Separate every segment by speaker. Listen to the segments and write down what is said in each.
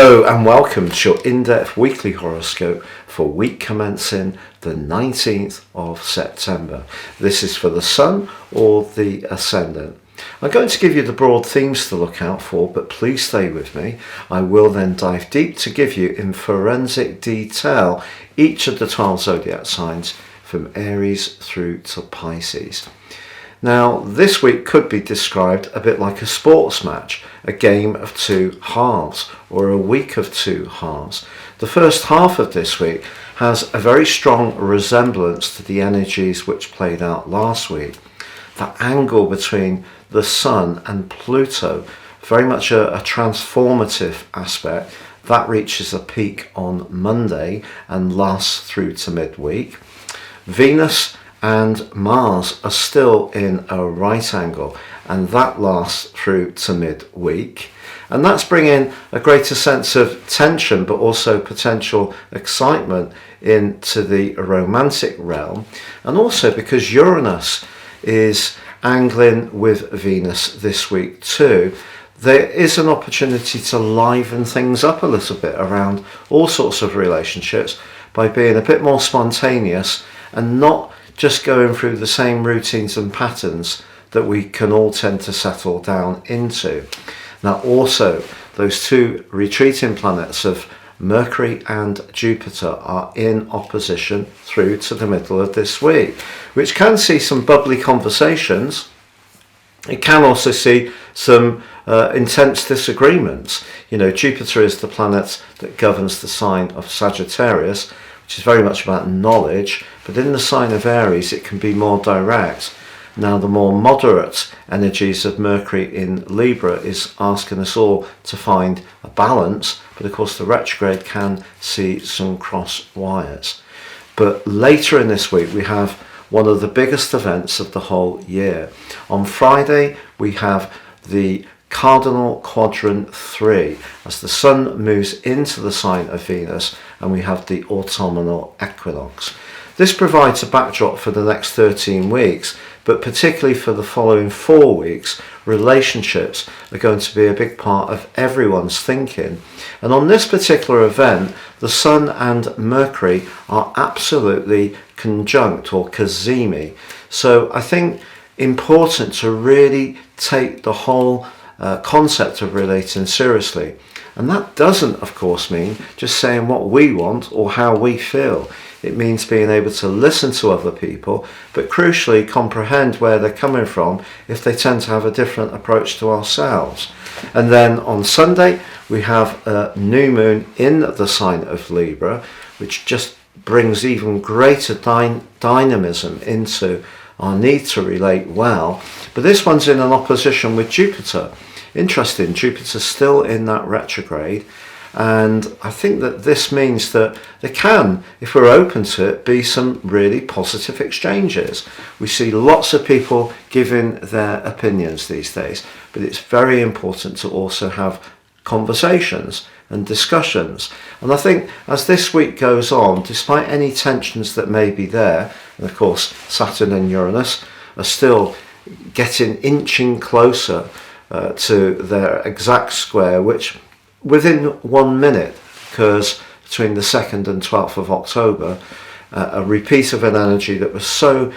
Speaker 1: Hello and welcome to your in-depth weekly horoscope for week commencing the 19th of September. This is for the Sun or the Ascendant. I'm going to give you the broad themes to look out for, but please stay with me. I will then dive deep to give you in forensic detail each of the 12 zodiac signs from Aries through to Pisces. Now, this week could be described a bit like a sports match, a game of two halves, or a week of two halves. The first half of this week has a very strong resemblance to the energies which played out last week. That angle between the Sun and Pluto, very much a transformative aspect, that reaches a peak on Monday and lasts through to midweek. Venus and Mars are still in a right angle, and that lasts through to midweek. And that's bringing a greater sense of tension, but also potential excitement into the romantic realm. And also because Uranus is angling with Venus this week too, there is an opportunity to liven things up a little bit around all sorts of relationships by being a bit more spontaneous and not just going through the same routines and patterns that we can all tend to settle down into. Now also, those two retreating planets of Mercury and Jupiter are in opposition through to the middle of this week, which can see some bubbly conversations. It can also see some intense disagreements. You know, Jupiter is the planet that governs the sign of Sagittarius, which is very much about knowledge, but in the sign of Aries it can be more direct. Now the more moderate energies of Mercury in Libra is asking us all to find a balance, but of course the retrograde can see some cross wires. But later in this week we have one of the biggest events of the whole year. On Friday we have the Cardinal Quadrant 3 as the Sun moves into the sign of Venus, and we have the autumnal equinox. This provides a backdrop for the next 13 weeks, but particularly for the following 4 weeks, relationships are going to be a big part of everyone's thinking. And on this particular event, the Sun and Mercury are absolutely conjunct, or cazimi. So I think important to really take the whole concept of relating seriously. And that doesn't, of course, mean just saying what we want or how we feel. It means being able to listen to other people, but crucially comprehend where they're coming from if they tend to have a different approach to ourselves. And then on Sunday, we have a new moon in the sign of Libra, which just brings even greater dynamism into our need to relate well. But this one's in an opposition with Jupiter. Interesting, Jupiter's still in that retrograde, and I think that this means that there can, if we're open to it, be some really positive exchanges. We see lots of people giving their opinions these days, but it's very important to also have conversations and discussions. And I think as this week goes on, despite any tensions that may be there, and of course Saturn and Uranus are still inching closer to their exact square, which within 1 minute occurs between the 2nd and 12th of October, a repeat of an energy that was so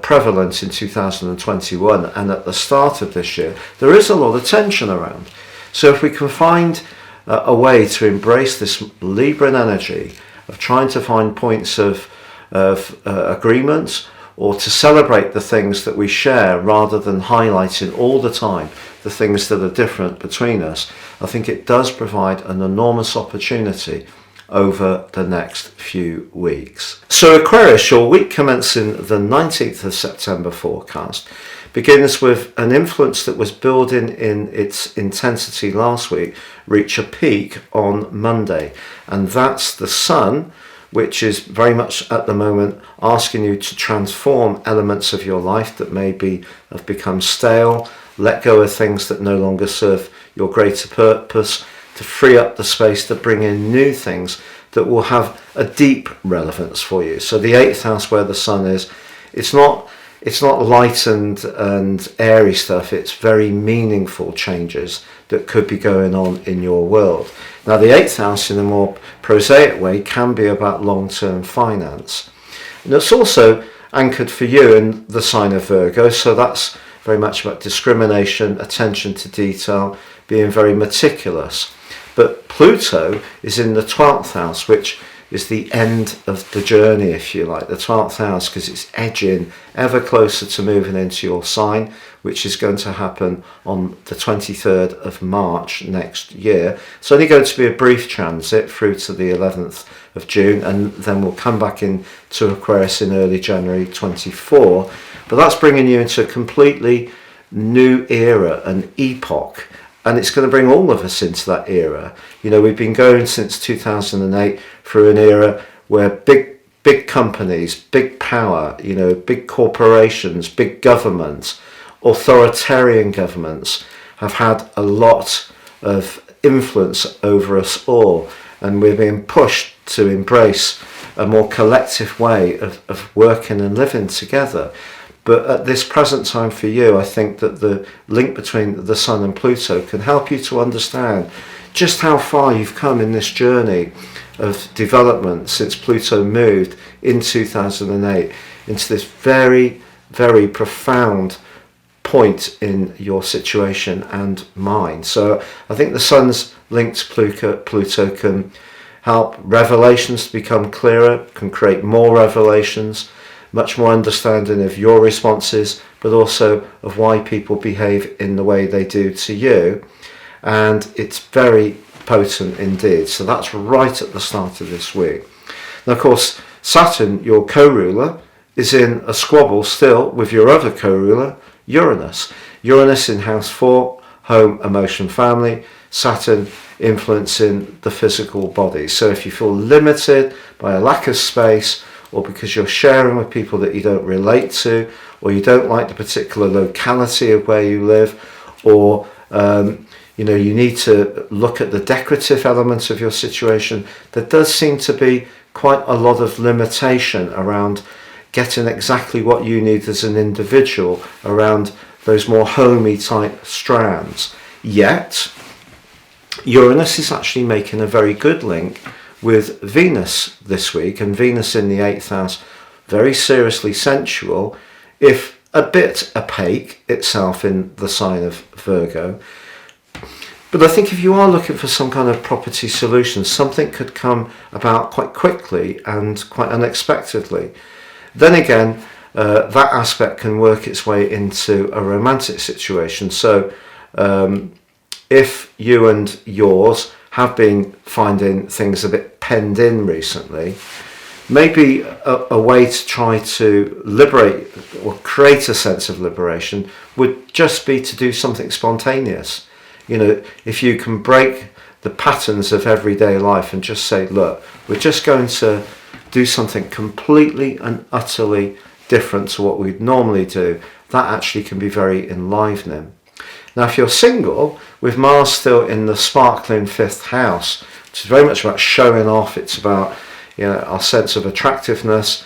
Speaker 1: prevalent in 2021 and at the start of this year. There is a lot of tension around. So if we can find a way to embrace this Libran energy of trying to find points of agreement, or to celebrate the things that we share rather than highlighting all the time the things that are different between us, I think it does provide an enormous opportunity over the next few weeks. So Aquarius, your week commencing the 19th of September forecast begins with an influence that was building in its intensity last week reach a peak on Monday, and that's the Sun, which is very much at the moment asking you to transform elements of your life that maybe have become stale, let go of things that no longer serve your greater purpose, to free up the space to bring in new things that will have a deep relevance for you. So the 8th house where the Sun is, it's not light and airy stuff, it's very meaningful changes that could be going on in your world. Now, the 8th house, in a more prosaic way, can be about long-term finance. And it's also anchored for you in the sign of Virgo, so that's very much about discrimination, attention to detail, being very meticulous. But Pluto is in the 12th house, which is the end of the journey, if you like, the 12th house, because it's edging ever closer to moving into your sign, which is going to happen on the 23rd of March next year. It's only going to be a brief transit through to the 11th of June, and then we'll come back into Aquarius in early January 24. But that's bringing you into a completely new era, an epoch. And it's going to bring all of us into that era. You know, we've been going since 2008 through an era where big companies, big power, you know, big corporations, big governments, authoritarian governments have had a lot of influence over us all. And we're being pushed to embrace a more collective way of working and living together. But at this present time for you, I think that the link between the Sun and Pluto can help you to understand just how far you've come in this journey of development since Pluto moved in 2008 into this very, very profound point in your situation and mine. So I think the Sun's link to Pluto can help revelations to become clearer, can create more revelations, much more understanding of your responses, but also of why people behave in the way they do to you. And it's very potent indeed. So that's right at the start of this week. Now, of course, Saturn, your co-ruler, is in a squabble still with your other co-ruler, Uranus. Uranus in house 4, home, emotion, family. Saturn influencing the physical body. So if you feel limited by a lack of space, or because you're sharing with people that you don't relate to, or you don't like the particular locality of where you live, or you know, you need to look at the decorative elements of your situation, there does seem to be quite a lot of limitation around getting exactly what you need as an individual around those more homey type strands. Yet Uranus is actually making a very good link with Venus this week, and Venus in the 8th house, very seriously sensual, if a bit opaque itself in the sign of Virgo. But I think if you are looking for some kind of property solution, something could come about quite quickly and quite unexpectedly. Then again, that aspect can work its way into a romantic situation. So if you and yours have been finding things a bit penned in recently, maybe a way to try to liberate or create a sense of liberation would just be to do something spontaneous. You know, if you can break the patterns of everyday life and just say, look, we're just going to do something completely and utterly different to what we'd normally do, that actually can be very enlivening. Now, if you're single, with Mars still in the sparkling 5th house, which is very much about showing off, it's about, you know, our sense of attractiveness.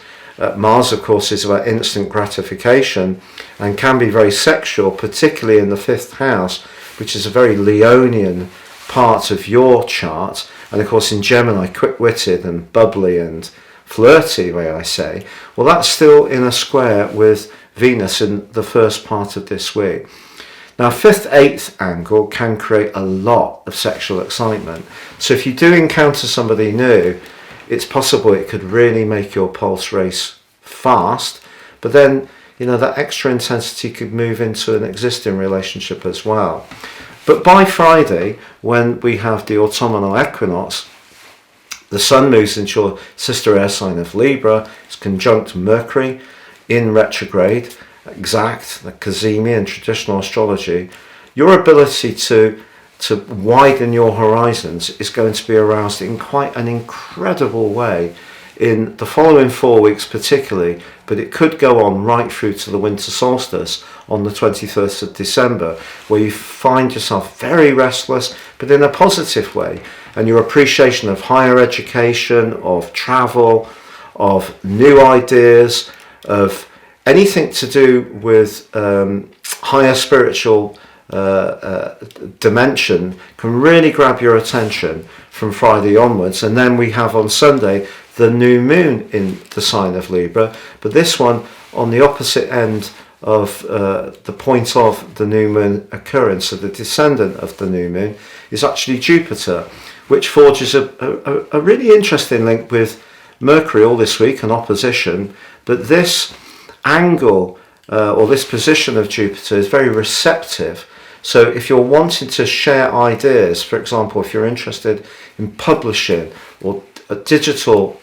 Speaker 1: Mars, of course, is about instant gratification and can be very sexual, particularly in the 5th house, which is a very Leonian part of your chart. And of course, in Gemini, quick-witted and bubbly and flirty, may I say. Well, that's still in a square with Venus in the first part of this week. Now, 5th, 8th angle can create a lot of sexual excitement. So if you do encounter somebody new, it's possible it could really make your pulse race fast. But then, you know, that extra intensity could move into an existing relationship as well. But by Friday, when we have the autumnal equinox, the Sun moves into your sister air sign of Libra. It's conjunct Mercury in retrograde. Exact, the Cazimi and traditional astrology, your ability to widen your horizons is going to be aroused in quite an incredible way in the following 4 weeks particularly, but it could go on right through to the winter solstice on the 21st of December, where you find yourself very restless, but in a positive way, and your appreciation of higher education, of travel, of new ideas, of anything to do with higher spiritual dimension can really grab your attention from Friday onwards. And then we have on Sunday the new moon in the sign of Libra, but this one on the opposite end of the point of the new moon occurrence, so the descendant of the new moon is actually Jupiter, which forges a really interesting link with Mercury all this week, an opposition. But this angle or this position of Jupiter is very receptive. So if you're wanting to share ideas, for example, if you're interested in publishing or a digital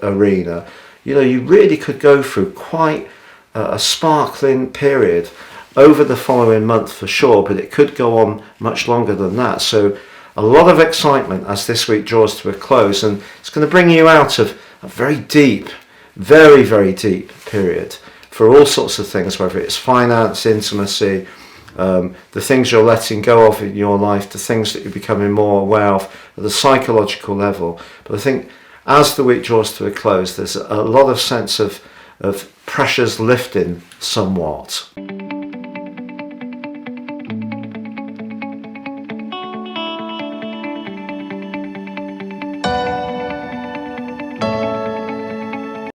Speaker 1: arena, you really could go through quite a sparkling period over the following month for sure, but it could go on much longer than that. So a lot of excitement as this week draws to a close, and it's going to bring you out of a very deep, very, very deep period for all sorts of things, whether it's finance, intimacy, the things you're letting go of in your life, the things that you're becoming more aware of at the psychological level. But I think as the week draws to a close, there's a lot of sense of pressures lifting somewhat.